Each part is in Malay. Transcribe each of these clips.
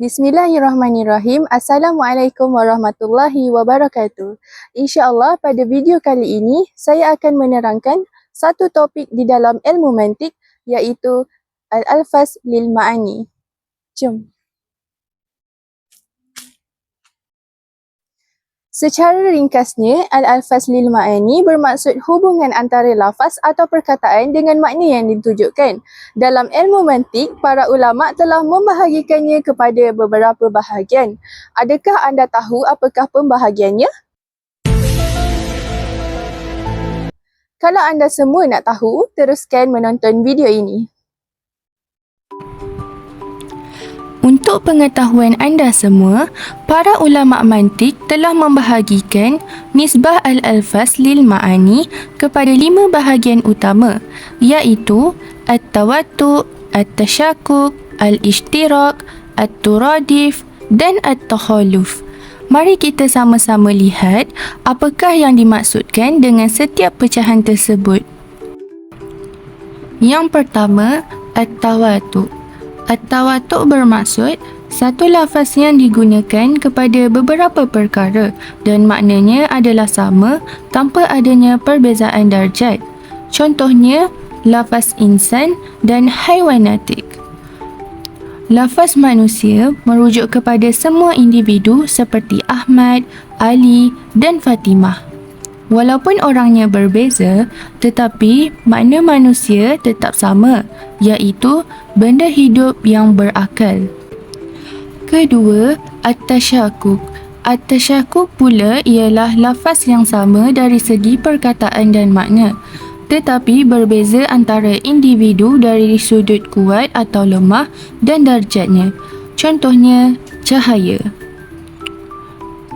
Bismillahirrahmanirrahim. Assalamualaikum warahmatullahi wabarakatuh. InsyaAllah pada video kali ini saya akan menerangkan satu topik di dalam ilmu mantik iaitu Al-Alfaz lil Ma'ani. Jom. Secara ringkasnya, Al-Alfaz lil Ma'ani bermaksud hubungan antara lafaz atau perkataan dengan makna yang ditujukan. Dalam ilmu mantik, para ulama telah membahagikannya kepada beberapa bahagian. Adakah anda tahu apakah pembahagiannya? Kalau anda semua nak tahu, teruskan menonton video ini. Untuk pengetahuan anda semua, para ulama mantik telah membahagikan nisbah al-alfaz lil ma'ani kepada 5 bahagian utama, iaitu at-tawattu', at-tasyakkuk, al-ishtirak, at-turadif dan at-takhaluf. Mari kita sama-sama lihat apakah yang dimaksudkan dengan setiap pecahan tersebut. Yang pertama, at-tawattu'. At-tawattu' bermaksud satu lafaz yang digunakan kepada beberapa perkara dan maknanya adalah sama tanpa adanya perbezaan darjat. Contohnya, lafaz insan dan haywanatik. Lafaz manusia merujuk kepada semua individu seperti Ahmad, Ali dan Fatimah. Walaupun orangnya berbeza, tetapi makna manusia tetap sama, iaitu benda hidup yang berakal. Kedua, at-tasyakkuk. At-tasyakkuk pula ialah lafaz yang sama dari segi perkataan dan makna, tetapi berbeza antara individu dari sudut kuat atau lemah dan darjatnya. Contohnya, cahaya.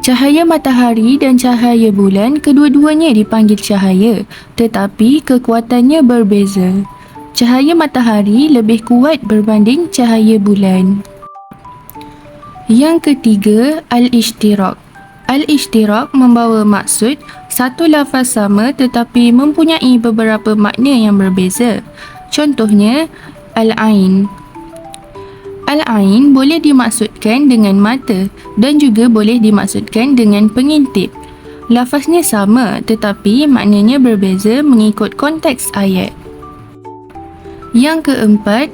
Cahaya matahari dan cahaya bulan kedua-duanya dipanggil cahaya, tetapi kekuatannya berbeza. Cahaya matahari lebih kuat berbanding cahaya bulan. Yang ketiga, al-ishtirak. Al-ishtirak membawa maksud satu lafaz sama tetapi mempunyai beberapa makna yang berbeza. Contohnya, al-ain. Al-ain boleh dimaksudkan dengan mata dan juga boleh dimaksudkan dengan pengintip. Lafaznya sama tetapi maknanya berbeza mengikut konteks ayat. Yang keempat,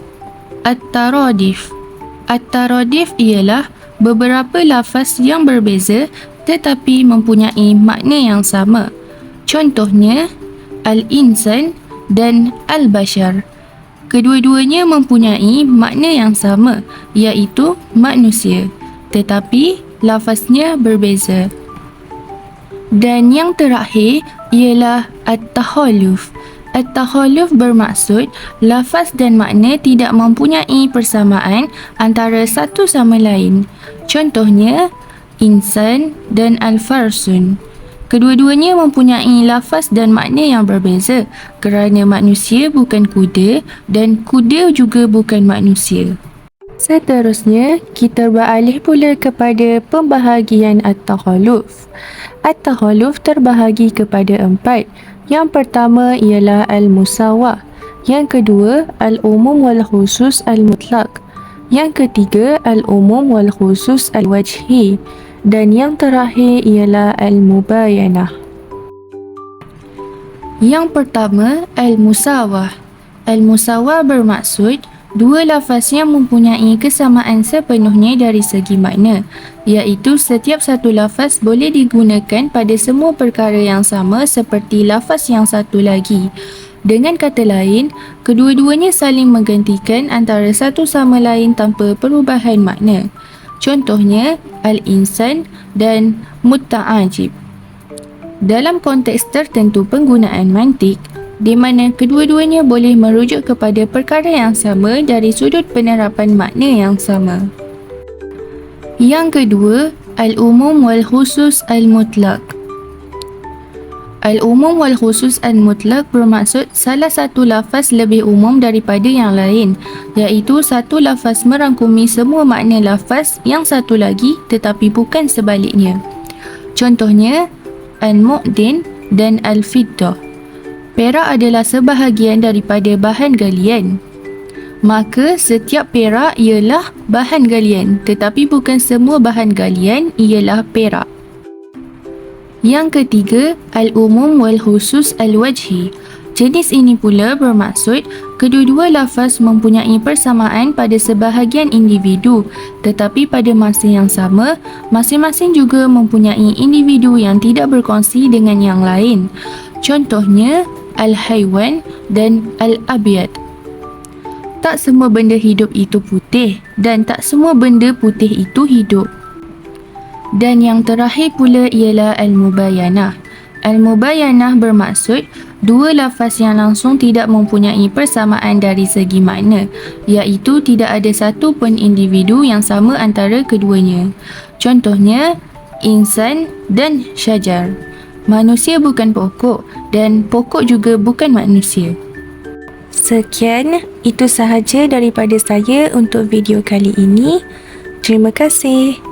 at-taradif. At-taradif ialah beberapa lafaz yang berbeza tetapi mempunyai makna yang sama. Contohnya, al-insan dan al-bashar. Kedua-duanya mempunyai makna yang sama, iaitu manusia, tetapi lafaznya berbeza. Dan yang terakhir ialah at-takhaluf. At-takhaluf bermaksud lafaz dan makna tidak mempunyai persamaan antara satu sama lain. Contohnya, insan dan al-farsun. Kedua-duanya mempunyai lafaz dan makna yang berbeza kerana manusia bukan kuda dan kuda juga bukan manusia. Seterusnya, kita beralih pula kepada pembahagian at-takhaluf. At-takhaluf terbahagi kepada 4. Yang pertama ialah al-musawah. Yang kedua, al-umum wal khusus al-mutlaq. Yang ketiga, al-umum wal khusus al-wajhi. Dan yang terakhir ialah al-mubayanah. Yang pertama, al-musawah. Al-musawah bermaksud dua lafaz yang mempunyai kesamaan sepenuhnya dari segi makna, iaitu setiap satu lafaz boleh digunakan pada semua perkara yang sama seperti lafaz yang satu lagi. Dengan kata lain, kedua-duanya saling menggantikan antara satu sama lain tanpa perubahan makna. Contohnya, al-insan dan mutta'ajib. Dalam konteks tertentu penggunaan mantik, di mana kedua-duanya boleh merujuk kepada perkara yang sama dari sudut penerapan makna yang sama. Yang kedua, al-umum wal khusus al-mutlaq. Al-umum wal khusus al-mutlaq bermaksud salah satu lafaz lebih umum daripada yang lain, iaitu satu lafaz merangkumi semua makna lafaz yang satu lagi tetapi bukan sebaliknya. Contohnya, al-mu'din dan al-fiddah. Perak adalah sebahagian daripada bahan galian. Maka setiap perak ialah bahan galian, tetapi bukan semua bahan galian ialah perak. Yang ketiga, al-umum wal khusus al-wajhi. Jenis ini pula bermaksud kedua-dua lafaz mempunyai persamaan pada sebahagian individu, tetapi pada masa yang sama, masing-masing juga mempunyai individu yang tidak berkongsi dengan yang lain. Contohnya, al-haywan dan al-abyad. Tak semua benda hidup itu putih dan tak semua benda putih itu hidup. Dan yang terakhir pula ialah al-mubayanah. Al-mubayanah bermaksud dua lafaz yang langsung tidak mempunyai persamaan dari segi makna, iaitu tidak ada satu pun individu yang sama antara keduanya. Contohnya, insan dan syajar. Manusia bukan pokok dan pokok juga bukan manusia. Sekian, itu sahaja daripada saya untuk video kali ini. Terima kasih.